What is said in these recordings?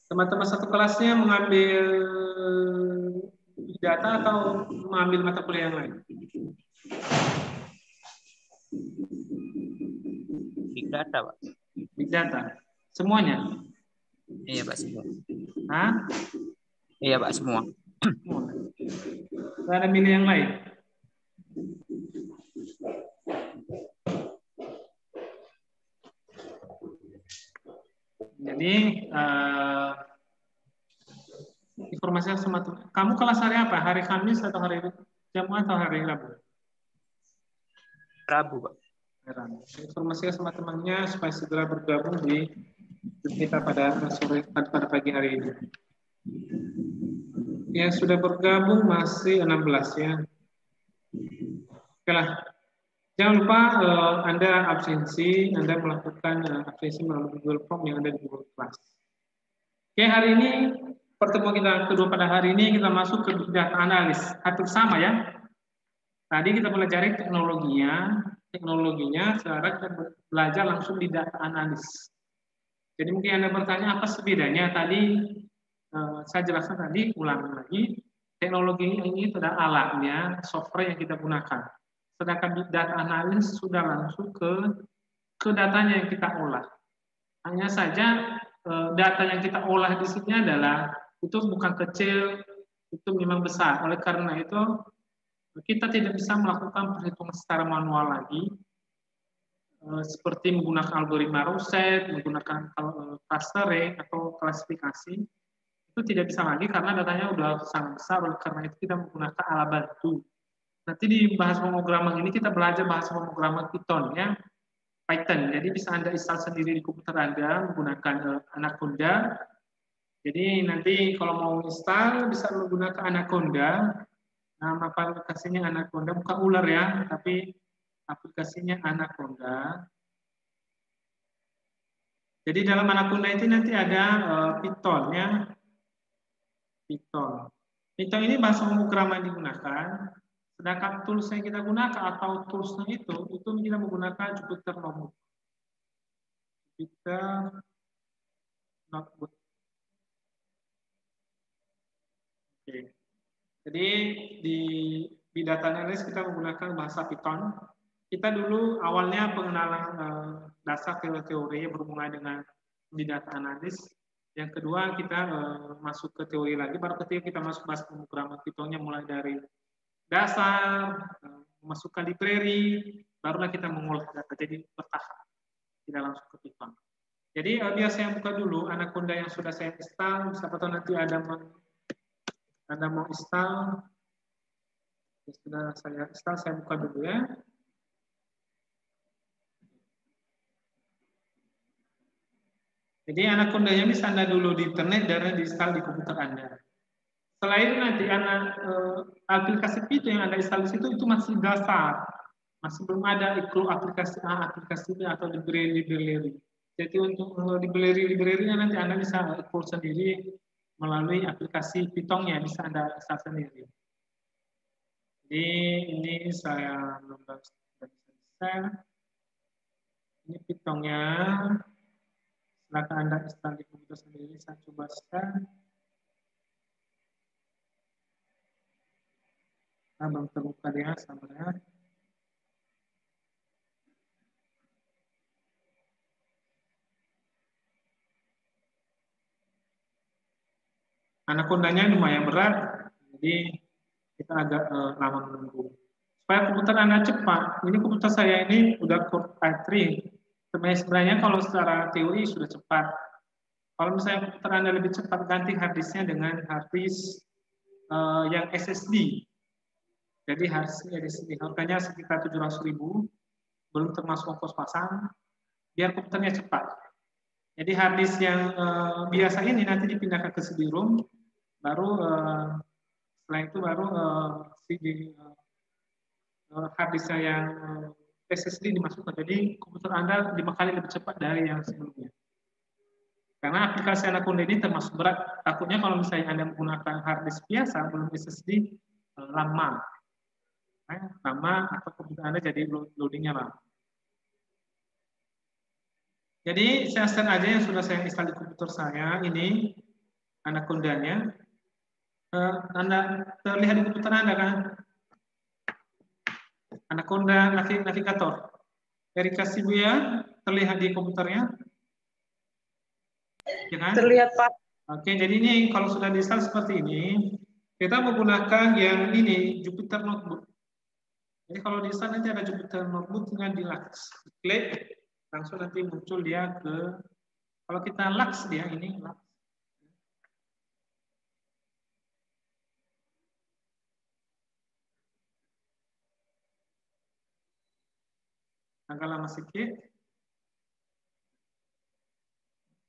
Teman-teman satu kelasnya mengambil data atau mengambil mata kuliah yang lain? Big data, Pak. Big data. Semuanya? Iya, Pak, semua. Hah? Iya, Pak, semua. Semua. Nggak ada milih yang lain? Jadi informasinya sama tuh. Kamu kelas hari apa? Hari Kamis atau hari Jumat atau hari Rabu? Rabu, Pak. Rabu. Informasinya sama temannya supaya segera bergabung di kita pada sore pada pagi hari ini. Yang sudah bergabung masih 16 ya. Oke lah. Jangan lupa Anda absensi, Anda melakukan absensi melalui Google Form yang ada di Google Class. Oke, hari ini pertemuan kita kedua pada hari ini kita masuk ke Big Data Analis. Hampir sama ya. Tadi kita pelajari teknologinya sekarang kita belajar langsung di data analis. Jadi mungkin Anda bertanya apa sih bedanya? Tadi saya jelaskan tadi, ulang lagi. Teknologi ini adalah alatnya, software yang kita gunakan. Sedangkan big data analis sudah langsung ke datanya yang kita olah. Hanya saja data yang kita olah di sini adalah itu bukan kecil, itu memang besar. Oleh karena itu kita tidak bisa melakukan perhitungan secara manual lagi, seperti menggunakan algoritma Roset, menggunakan clustering atau klasifikasi. Itu tidak bisa lagi karena datanya sudah sangat besar, oleh karena itu kita menggunakan alat bantu. Nanti di bahasa pemrograman ini kita belajar bahasa pemrograman Python ya, Python. Jadi bisa Anda install sendiri di komputer Anda menggunakan Anaconda. Jadi nanti kalau mau install bisa menggunakan Anaconda. Nama aplikasinya Anaconda, bukan ular ya, tapi aplikasinya Anaconda. Jadi dalam Anaconda itu nanti ada Python ya. Python. Python ini bahasa pemrograman digunakan. Sedangkan tools yang kita gunakan atau toolsnya itu kita menggunakan Jupyter Notebook. Jupyter Notebook. Oke. Jadi di data analysis kita menggunakan bahasa Python. Kita dulu awalnya pengenalan dasar teori-teori bermulai dengan di data analysis. Yang kedua kita masuk ke teori lagi. Baru ketika kita masuk bahasa pemrograman Pythonnya mulai dari dasar, memasukkan library, barulah kita mengolah data. Jadi bertahap, tidak langsung ke Python. Jadi biar saya buka dulu Anaconda yang sudah saya install. Siapa tahu nanti ada mau install. Sudah saya install, saya buka dulu ya. Jadi Anaconda-nya bisa Anda dulu di internet dan di-install di komputer Anda. Setelah itu nanti aplikasi itu yang Anda install di situ itu masih dasar. Masih belum ada ikut aplikasi A, aplikasi B, atau library. Jadi untuk library-nya nanti Anda bisa ikut sendiri melalui aplikasi Python-nya, bisa Anda install sendiri. Jadi ini saya belum bisa. Ini Python-nya. Silakan Anda install di komputer sendiri, saya coba share. Nah, belum terbuka dia, sabar ya. Anacondanya lumayan berat, jadi kita agak lama menunggu. Supaya komputer Anda cepat, ini komputer saya ini udah Core i3. Sebenarnya kalau secara teori sudah cepat. Kalau misalnya komputer Anda lebih cepat, ganti harddisknya dengan harddisk yang SSD. Jadi harganya sekitar 700.000, belum termasuk ongkos pasang, biar komputernya cepat. Jadi harddisk yang biasa ini nanti dipindahkan ke CD-ROM, baru setelah itu baru harddisknya yang SSD dimasukkan. Jadi komputer Anda 5 kali lebih cepat dari yang sebelumnya. Karena aplikasi Anaconda ini termasuk berat. Takutnya kalau misalnya Anda menggunakan harddisk biasa, belum SSD, lama. Lama atau komputer Anda jadi loadingnya lama. Jadi saya share aja yang sudah saya install di komputer saya ini. Anacondanya. Anda terlihat di komputer Anda kan? Anaconda navigator. Erika Shibuya terlihat di komputernya? Ya kan? Terlihat, Pak. Oke, jadi ini kalau sudah di-install seperti ini, kita menggunakan yang ini, Jupyter Notebook. Jadi kalau di-install nanti ada Jupyter Notebook, tinggal di Lux. Klik, langsung nanti muncul dia ke, kalau kita Lux dia, ini Lux. Agak lama sedikit.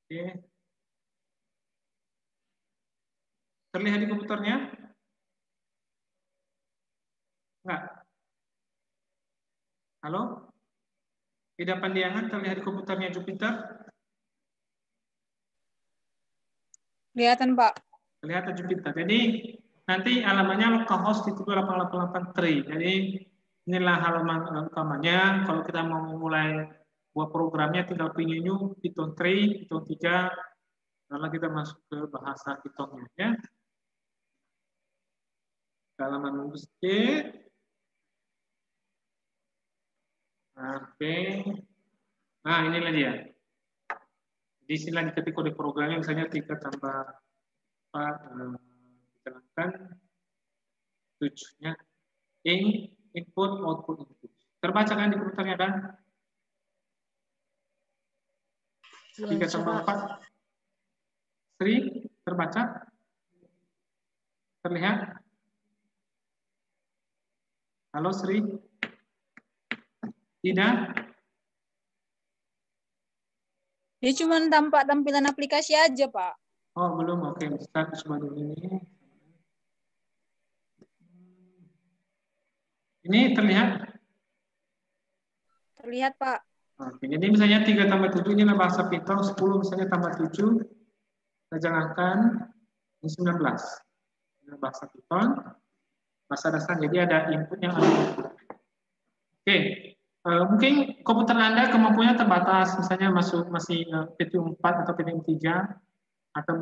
Oke. Terlihat di komputernya? Enggak. Halo? Tidak Pandiangan terlihat di komputernya Jupyter? Kelihatan, Pak. Kelihatan Jupyter. Jadi nanti alamannya localhost 888.3. Jadi inilah halaman utamanya. Kalau kita mau mulai buat programnya, tinggal pilih new Python 3, Python 3, lalu kita masuk ke bahasa Python-nya. Ya. Halaman nunggu sedikit. Oke. Nah, inilah dia. Di sini lagi ketik kode programnya, misalnya 3 tambah 4, dijalankan 7-nya. Input, output, input. Terbaca kan di komputernya kan? 3 tambah 4. Sri, terbaca? Terlihat? Halo Sri? Tidak? Dia cuma tampak tampilan aplikasi aja, Pak. Oh, belum. Oke, start coba dulu ini. Ini terlihat? Terlihat, Pak. Oke, jadi misalnya 3 tambah 7 ini adalah bahasa Python, 10 misalnya tambah 7, kita jalankan, ini 19. Ini bahasa Python, bahasa dasar, jadi ada input yang ada. Oke, mungkin komputer Anda kemampuannya terbatas, misalnya masih Pentium 4 atau Pentium 3, atau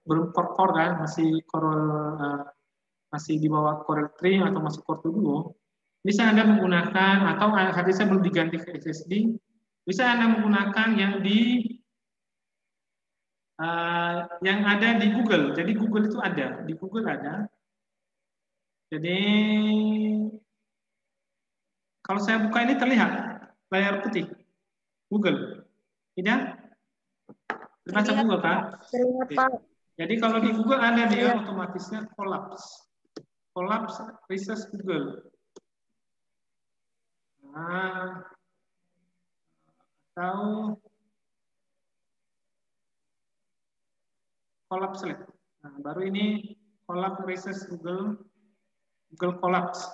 belum core kan, masih masih di bawah Core 3 atau masih Core 2 Duo. Bisa Anda menggunakan, atau harddisknya belum diganti ke SSD, bisa Anda menggunakan yang ada di Google. Jadi Google itu ada, di Google ada. Jadi kalau saya buka ini terlihat layar putih Google, tidak? Terbaca Google kan? Terlihat, Pak. Jadi kalau di Google ada dia otomatisnya collapse research Google. Nah, atau collapse select. Nah, baru ini collapse research Google collapse.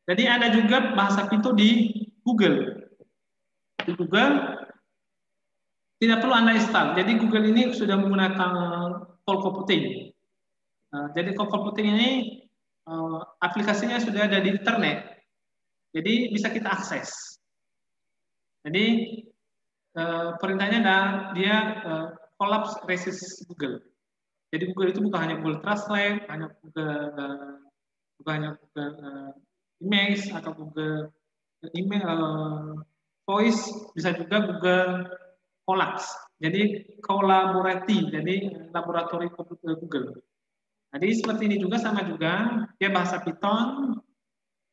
Jadi ada juga bahasa Python di Google. Di Google tidak perlu Anda install. Jadi Google ini sudah menggunakan call computing. Jadi call computing ini aplikasinya sudah ada di internet. Jadi bisa kita akses. Jadi perintahnya adalah dia collapse resist Google. Jadi Google itu bukan hanya Google Translate, bukan hanya Google Image atau Google email voice, bisa juga Google Collapse. Jadi kolaborasi, jadi laboratori komputer Google. Jadi seperti ini juga sama juga, dia bahasa Python.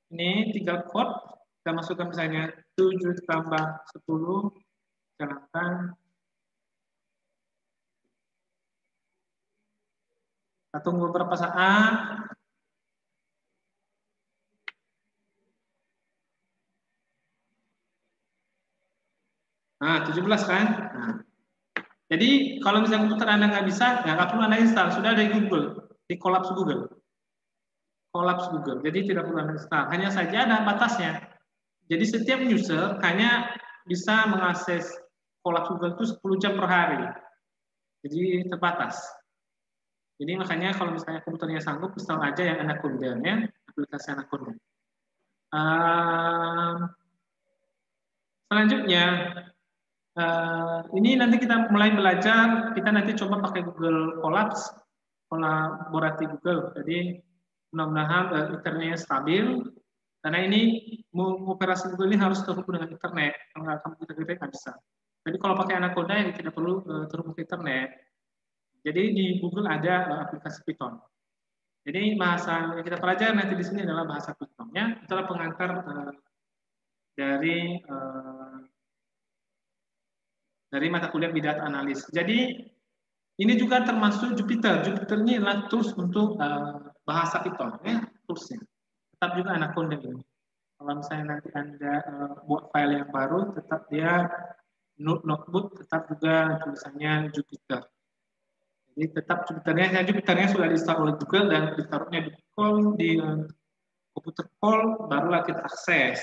Ini tinggal code, kita masukkan misalnya 7 tambah 10, jalankan. Kita tunggu beberapa saat. Nah, 17 kan? Nah. Jadi kalau misalnya komputer Anda nggak bisa, nggak perlu Anda install, sudah ada di Google, di collapse Google. Collapse Google, jadi tidak perlu Anda install. Hanya saja ada batasnya. Jadi setiap user hanya bisa mengakses collapse Google itu 10 jam per hari. Jadi terbatas. Jadi makanya kalau misalnya komputernya sanggup, install aja yang Anaconda, ya, aplikasi Anaconda. Selanjutnya, Ini nanti kita mulai belajar, kita nanti coba pakai Google Colabs, kolaborasi Google. Jadi mudah-mudahan internetnya stabil, karena ini operasi Google ini harus terhubung dengan internet. Kalau nggak kamu kita nggak bisa. Jadi kalau pakai Anaconda ya tidak perlu terhubung ke internet. Jadi di Google ada aplikasi Python. Jadi bahasa yang kita pelajari nanti di sini adalah bahasa Python-nya. Itulah pengantar dari mata kuliah Big Data Analysis. Jadi ini juga termasuk Jupyter. Jupyter ini adalah tools untuk bahasa Python, ya, toolsnya. Tetap juga Anaconda ini. Kalau misalnya nanti Anda buat file yang baru, tetap dia notebook, tetap juga tulisannya Jupyter. Jadi tetap Jupyternya sudah di-install oleh Google dan ditaruhnya di komputer call, barulah kita akses.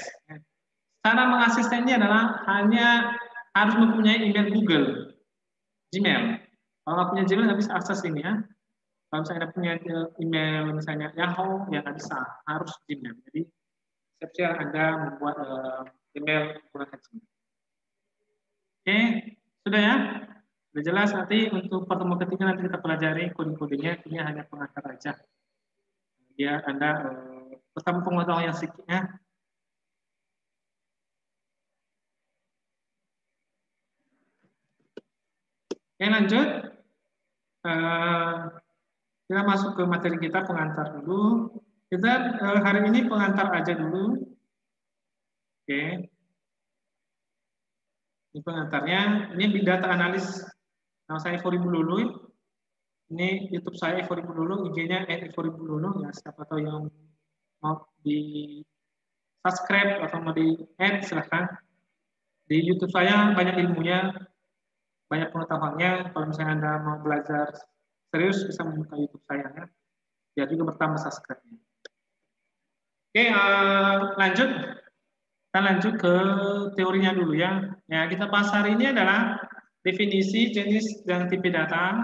Cara mengaksesnya adalah hanya harus mempunyai email Google, Gmail. Kalau nggak punya Gmail nggak bisa akses ini ya. Kalau misalnya punya email misalnya Yahoo, ya nggak bisa, harus Gmail. Jadi siap-siap Anda membuat email menggunakan Gmail. Oke, sudah ya? Sudah jelas. Nanti untuk pertemuan ketiga nanti kita pelajari kode-kodenya, ini hanya pengantar aja. Biar Anda pertama pengetahuan yang sedikitnya. Oke, lanjut. Kita masuk ke materi kita, pengantar dulu. Kita hari ini pengantar aja dulu. Oke. Ini pengantarnya. Ini Big Data Analysis. Nama saya Eko Ribululu. Ini YouTube saya Eko Ribululu, IG-nya @Eko Ribululu. Ya, siapa tahu yang mau di subscribe atau mau di add silahkan. Di YouTube saya banyak ilmunya, banyak pengetahuannya. Kalau misalnya Anda mau belajar serius bisa membuka YouTube saya ya. Biar juga bertambah subscribe-nya. Oke, lanjut. Kita lanjut ke teorinya dulu ya. Ya, kita bahas hari ini adalah definisi, jenis, dan tipe data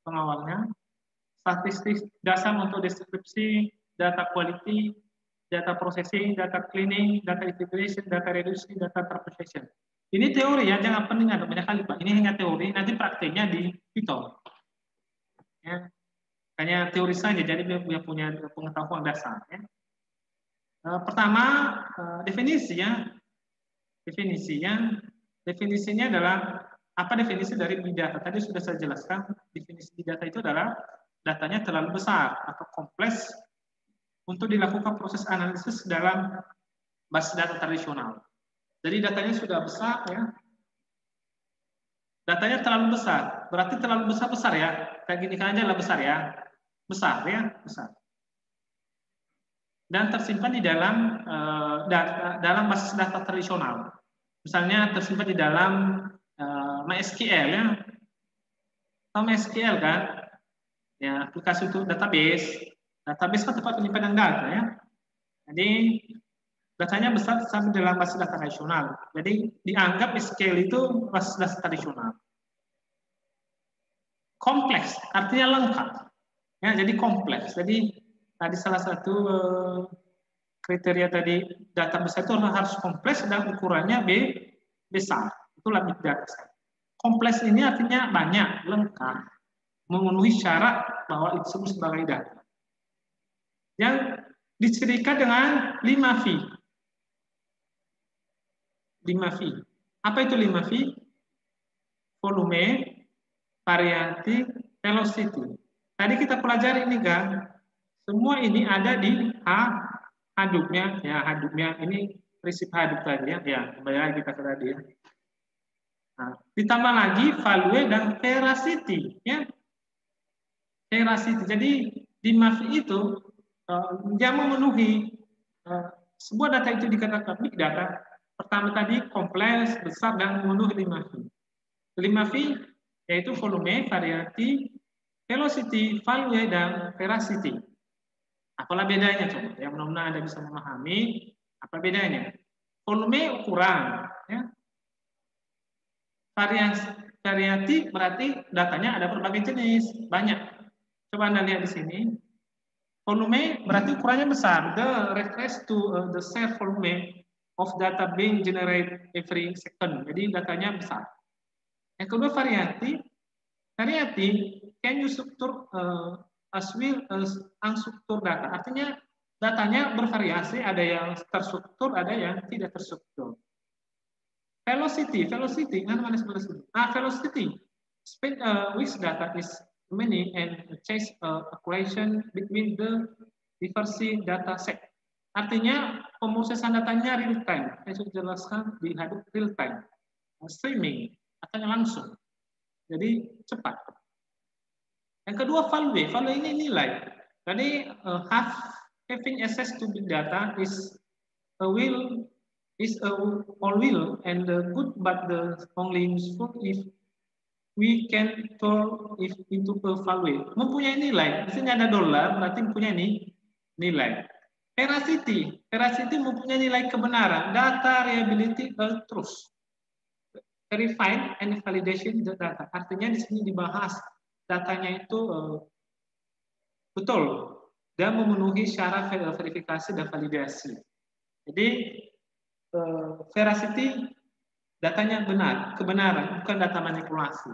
pengawalnya, statistik dasar untuk deskripsi, data quality, data processing, data cleaning, data integration, data reduction, data interpretation. Ini teori ya, jangan penting ada banyak kali Pak. Ini hanya teori, nanti prakteknya di Python. Ya, hanya teori saja, jadi dia punya pengetahuan dasar. Ya. Pertama, definisinya adalah apa definisi dari big data? Tadi sudah saya jelaskan, definisi big data itu adalah datanya terlalu besar atau kompleks untuk dilakukan proses analisis dalam basis data tradisional. Jadi datanya sudah besar ya. Datanya terlalu besar, berarti terlalu besar ya. Kayak gini kan aja lah besar ya. Besar ya, besar. Dan tersimpan di dalam dalam basis data tradisional. Misalnya tersimpan di dalam MySQL ya. Atau MySQL kan? Ya, aplikasi untuk database. Database kan tempat penyimpanan data ya. Jadi datanya besar sampai dalam basis data tradisional. Jadi dianggap SQL itu basis data tradisional. Kompleks, artinya lengkap. Ya, jadi kompleks. Jadi tadi salah satu kriteria tadi data besar itu harus kompleks dan ukurannya besar. Itulah big data. Kompleks ini artinya banyak, lengkap, memenuhi syarat bahwa itu disebut sebagai data. Yang dicirikan dengan 5V. 5V. Apa itu 5V? Volume, variety, velocity. Tadi kita pelajari ini kan, semua ini ada di Hadoop-nya. Ya, Hadoop-nya ini prinsip Hadoop tadi ya. Ya, kembali lagi kita ke tadi ya. Nah, ditambah lagi value dan veracity ya. Veracity. Jadi di MAVI itu dia memenuhi sebuah data itu dikatakan big data. Pertama tadi kompleks, besar dan memenuhi 5V. 5V yaitu volume, variety, velocity, value dan veracity. Apalah bedanya coba? Ya mudah-mudahan Anda bisa memahami apa bedanya. Volume ukuran ya. Variety berarti datanya ada berbagai jenis, banyak. Coba Anda lihat di sini. Volume berarti ukurannya besar. The refers to the sheer volume of data being generated every second. Jadi datanya besar. Yang kedua variety. Variety can you structure as well as unstructured data. Artinya datanya bervariasi, ada yang terstruktur, ada yang tidak terstruktur. Velocity, mana velocity? Velocity, speed which data is many and change equation between the diverse data set. Artinya pemrosesan datanya real time. Saya sudah jelaskan di Hadoop real time, streaming, datanya langsung. Jadi cepat. Yang kedua value ini nilai. Jadi having access to big data is all will and good, but the only useful if we can turn it into a value. Mempunyai nilai. Di sini ada dolar, berarti mempunyai nilai. Veracity mempunyai nilai kebenaran. Data, reliability, truth. Verifying and validation the data. Artinya di sini dibahas datanya itu betul dan memenuhi syarat verifikasi dan validasi. Jadi veracity datanya benar, kebenaran, bukan data manipulasi.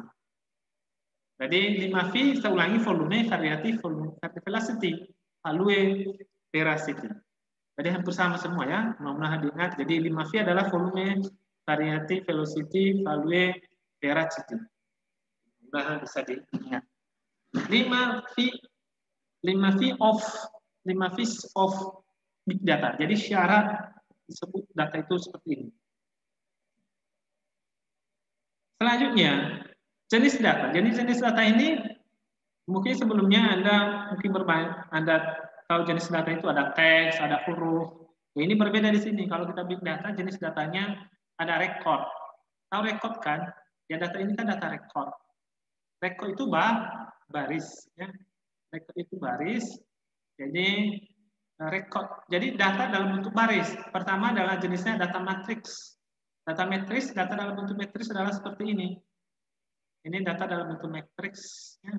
Jadi 5V, saya ulangi, volume, variety, volume, velocity, value, veracity. Jadi hampir sama semua ya, mudah-mudahan diingat. Jadi 5V adalah volume, variety, velocity, value, veracity. Mudah-mudahan bisa diingat. 5V of big data. Jadi syarat disebut data itu seperti ini. Selanjutnya, jenis data. Jadi jenis data ini mungkin sebelumnya Anda tahu jenis data itu ada teks, ada huruf. Nah, ini berbeda di sini. Kalau kita big data, jenis datanya ada record. Tahu record kan? Ya data ini kan data record. Record itu baris, ya. Record itu baris. Jadi record. Jadi data dalam bentuk baris. Pertama adalah jenisnya data matrix. Data dalam bentuk matrix adalah seperti ini. Ini data dalam bentuk matrix. Ya.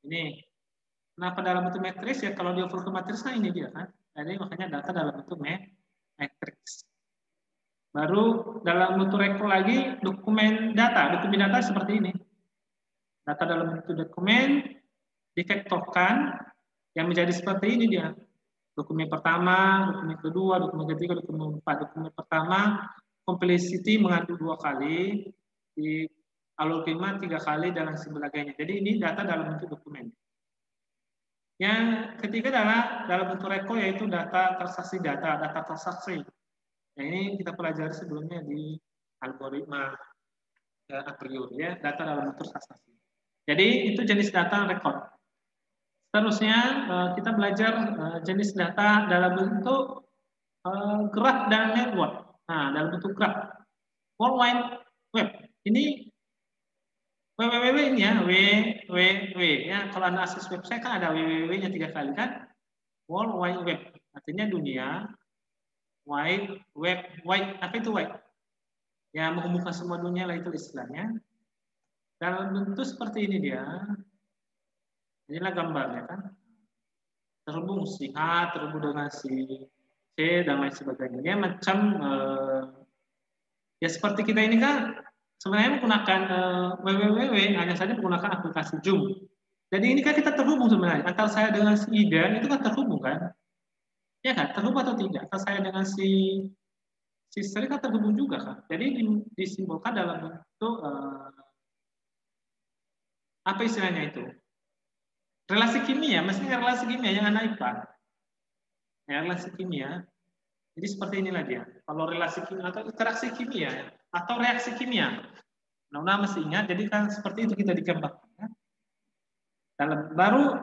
Ini. Kenapa dalam bentuk matrix? Ya kalau dia full ke matrix, nah ini dia kan. Jadi makanya data dalam bentuk matrix. Baru dalam bentuk record lagi dokumen data. Dokumen data seperti ini. Data dalam bentuk dokumen divektorkan yang menjadi seperti ini dia. Dokumen pertama, dokumen kedua, dokumen ketiga, dokumen keempat. Dokumen pertama, complexity mengandung 2 kali, di algoritma 3 kali, dan sebagainya. Jadi ini data dalam bentuk dokumen. Yang ketiga adalah dalam bentuk record, yaitu data transaksi data transaksi. Nah, ini kita pelajari sebelumnya di algoritma a priori ya, data dalam bentuk transaksi. Jadi itu jenis data record. Seterusnya kita belajar jenis data dalam bentuk graph dan network. Nah, dalam bentuk graph. World Wide Web. Ini www ini ya, www ya. Kalau Anda akses website kan ada www-nya 3 kali kan. World Wide Web. Artinya dunia. Wide Web. Wide, apa itu wide? Ya, menghubungkan semua dunia lah itu istilahnya. Dalam bentuk seperti ini dia. Inilah gambarnya kan. Terhubung si A, terhubung dengan si C, dan lain sebagainya. Ya, macam ya seperti kita ini kan sebenarnya menggunakan www, hanya saja menggunakan aplikasi Zoom. Jadi ini kan kita terhubung sebenarnya. Antara saya dengan si Ida itu kan terhubung kan? Ya kan? Terhubung atau tidak? Antara saya dengan si Sri kan terhubung juga kan? Jadi disimbolkan dalam bentuk apa istilahnya itu? Relasi kimia, mestinya relasi kimia yang anak IPA. Ya, relasi kimia. Jadi seperti inilah dia. Kalau relasi kimia atau interaksi kimia atau reaksi kimia. Nah, mesti ingat. Jadi kan seperti itu kita dikembangkan. Ya.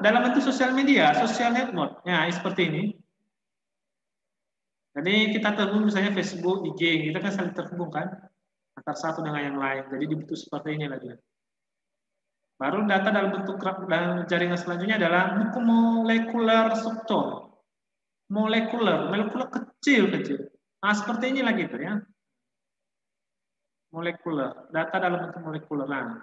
Dalam bentuk sosial media, social network. Ya, seperti ini. Jadi kita terhubung misalnya Facebook, IG, kita kan saling terhubung kan antara satu dengan yang lain. Jadi dibentuk seperti ini lagi. Baru data dalam bentuk graf dan jaringan selanjutnya adalah buku molekular struktur. Molekular kecil. Nah, seperti ini lagi tuh ya. Molekular, data dalam bentuk molekular.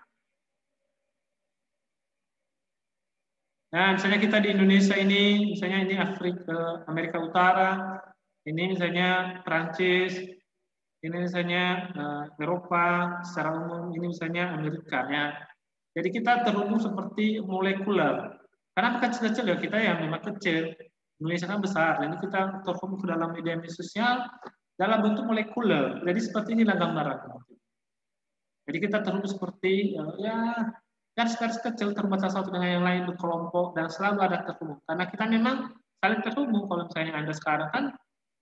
Nah, misalnya kita di Indonesia ini, misalnya ini Amerika Utara, ini misalnya Prancis, Ini misalnya Eropa, secara umum ini misalnya Amerika ya. Jadi kita terhubung seperti molekuler. Karena kecil-kecil ya kita yang memang kecil, Indonesia kan besar. Jadi kita terhubung ke dalam media sosial dalam bentuk molekuler. Jadi seperti inilah gambaran. Jadi kita terhubung seperti ya garis-garis kecil terbatas satu dengan yang lain berkelompok dan selalu ada terhubung. Karena kita memang saling terhubung. Kalau misalnya Anda sekarang kan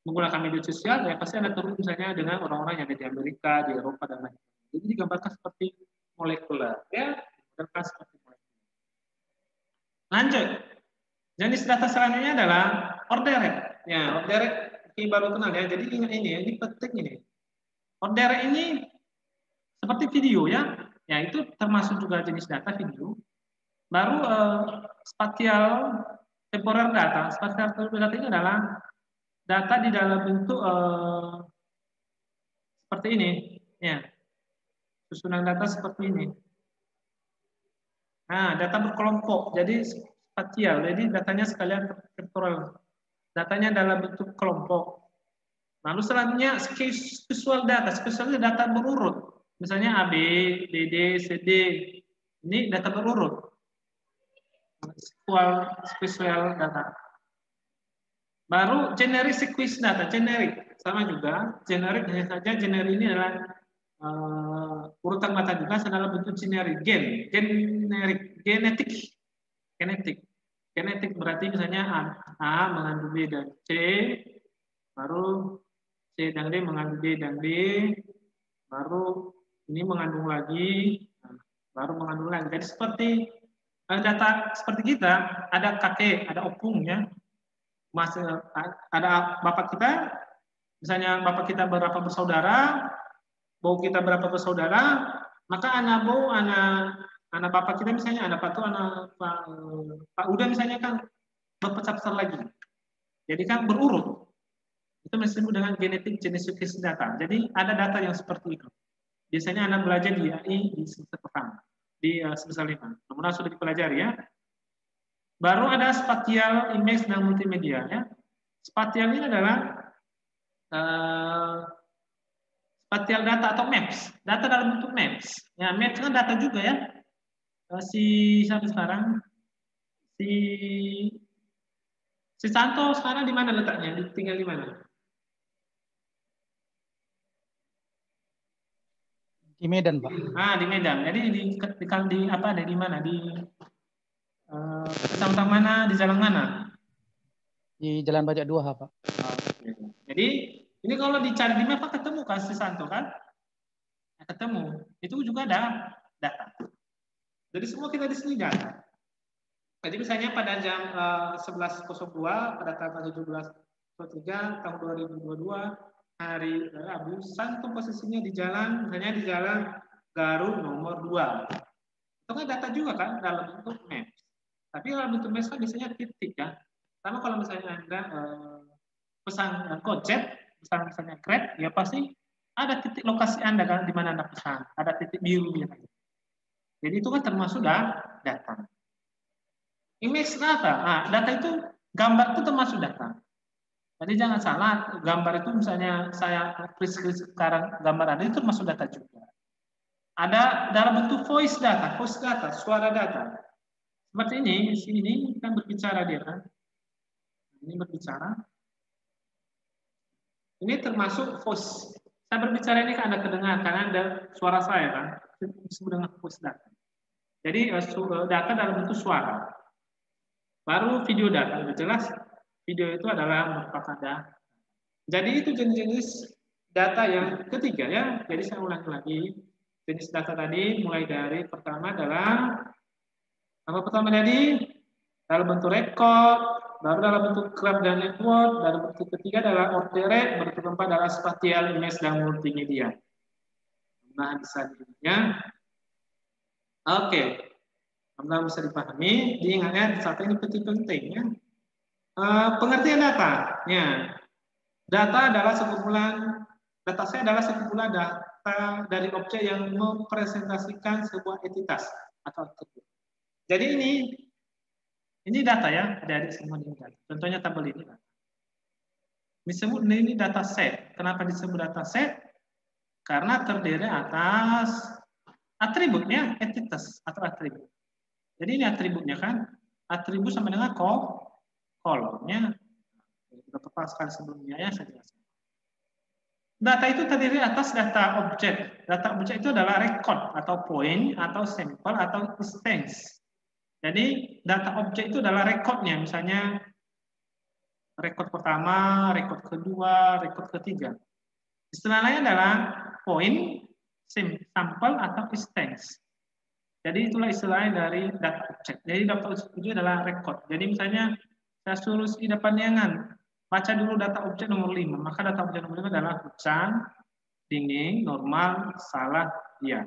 menggunakan media sosial, ya pasti Anda terhubung misalnya dengan orang-orang yang ada di Amerika, di Eropa, dan lain-lain. Jadi digambarkan seperti molekuler. Ya, digambarkan seperti molekuler. Lanjut. Jenis data selanjutnya adalah orderet. Ya, orderet ini baru kenal ya. Jadi ingat ini, ini penting ini. Orderet ini seperti video ya. Ya, itu termasuk juga jenis data video. Baru spatial temporer data. Spatial temporer data ini adalah data di dalam bentuk seperti ini, ya, susunan data seperti ini. Nah, data berkelompok, jadi spatial, jadi datanya sekalian temporal. Datanya dalam bentuk kelompok. Lalu selanjutnya visual data, visual data berurut. Misalnya AB, BD, CD, ini data berurut. Visual data. Baru generic sequence data, generic sama juga. Generic hanya saja generic ini adalah urutan data juga adalah bentuk generic, genetik berarti misalnya A mengandung B dan C, baru C dan D mengandung D dan B, baru ini mengandung lagi, baru mengandung lagi. Jadi seperti data seperti kita ada kakek, ada opung ya. Ada bapak kita, misalnya bapak kita berapa bersaudara, bau kita berapa bersaudara, maka anak bau, anak bapak kita misalnya, anak patu, anak Pak Uda misalnya kan berpecah-pecah lagi. Jadi kan berurut. Itu disebut dengan genetik genetik data. Jadi ada data yang seperti itu. Biasanya anak belajar di AI di semester pertama, di semester 5. Namun sudah dipelajari ya. Baru ada spatial image dan multimedia. Ya. Spatial ini adalah spatial data atau maps. Data dalam bentuk maps. Ya, maps kan data juga ya. Sampai sekarang si Santo sekarang di mana letaknya? Tinggal di mana? Di Medan, Pak. Di Medan. Jadi di apa? Di mana? Di kecamatan mana, di jalan mana? Di Jalan Bajak 2, Pak. Jadi ini kalau dicari di map ketemu kan si Santo kan? Ketemu. Itu juga ada data. Jadi semua kita di sini data. Jadi misalnya pada jam 11.02 pada tanggal 17.03 tahun 2022 hari Rabu, Santo posisinya di jalan, misalnya di jalan Garut nomor 2. Itu kan data juga kan dalam bentuk map. Tapi dalam bentuk map kan biasanya titik ya. Sama kalau misalnya Anda pesan Gojek, pesan misalnya Grab, ya pasti ada titik lokasi Anda kan di mana Anda pesan, ada titik biru ya. Jadi itu kan termasuk data. Image data, data itu gambar itu termasuk data. Jadi jangan salah, gambar itu misalnya saya klik sekarang gambar Anda itu termasuk data juga. Ada dalam bentuk voice data, suara data. Seperti ini kan berbicara dia kan. Ini berbicara. Ini termasuk voice. Saya berbicara ini kan Anda kedengar karena ada suara saya kan. Itu disebut dengan voice data. Jadi data dalam bentuk suara. Baru video data, lebih jelas video itu adalah merupakan data. Jadi itu jenis-jenis data yang ketiga ya. Jadi saya ulangi lagi. Jenis data tadi mulai dari pertama adalah apa pertama tadi? Dalam bentuk record, baru dalam bentuk graph dan network, dalam bentuk ketiga adalah orderet, bentuk keempat adalah spatial image dan multimedia. Nah, bisa dilihatnya. Oke. Mudah bisa dipahami, diingatnya satu ini penting-penting ya. Pengertian data, ya. Data adalah sekumpulan, data saya adalah sekumpulan data dari objek yang mempresentasikan sebuah entitas atau atribut. Jadi ini data ya, adik-adik semua ini data. Contohnya tabel ini. Disebut ini data set. Kenapa disebut data set? Karena terdiri atas atributnya, entitas atau atribut. Jadi ini atributnya kan, atribut sama dengan kolomnya. Kita tepaskan sebelumnya ya, saya jelaskan. Data itu terdiri atas data objek. Data objek itu adalah record atau point atau sampel atau instance. Jadi data objek itu adalah rekodnya, misalnya rekod pertama, rekod kedua, rekod ketiga. Istilah lain adalah point, sampel atau instance. Jadi itulah istilahnya dari data objek. Jadi data objek itu adalah rekod. Jadi misalnya saya suruh Ida Pandangan, baca dulu data objek nomor 5. Maka data objek nomor 5 adalah hujan, dingin, normal, salah, iya.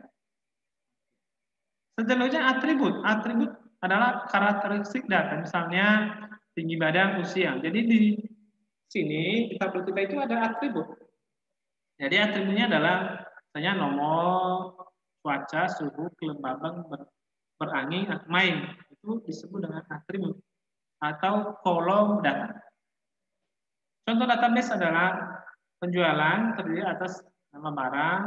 Selanjutnya atribut. Atribut adalah karakteristik data. Misalnya tinggi badan, usia. Jadi di sini di tabel kita itu ada atribut. Jadi atributnya adalah misalnya nomor, cuaca, suhu, kelembaban, berangin, main. Itu disebut dengan atribut atau kolom data. Contoh database adalah penjualan terdiri atas nama barang,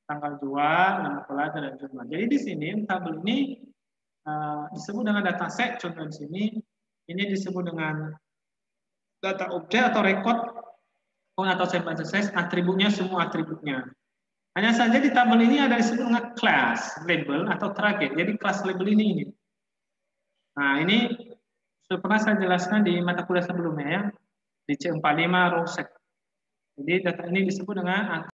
tanggal jual, nama pelajar, dan jumlah. Jadi di sini tabel ini disebut dengan dataset. Contoh di sini ini disebut dengan data objek atau record atau sampel size, atributnya semua atributnya. Hanya saja di tabel ini ada disebut dengan class label atau target. Jadi class label ini. Nah ini sudah pernah saya jelaskan di mata kuliah sebelumnya ya, di C45 row set. Jadi data ini disebut dengan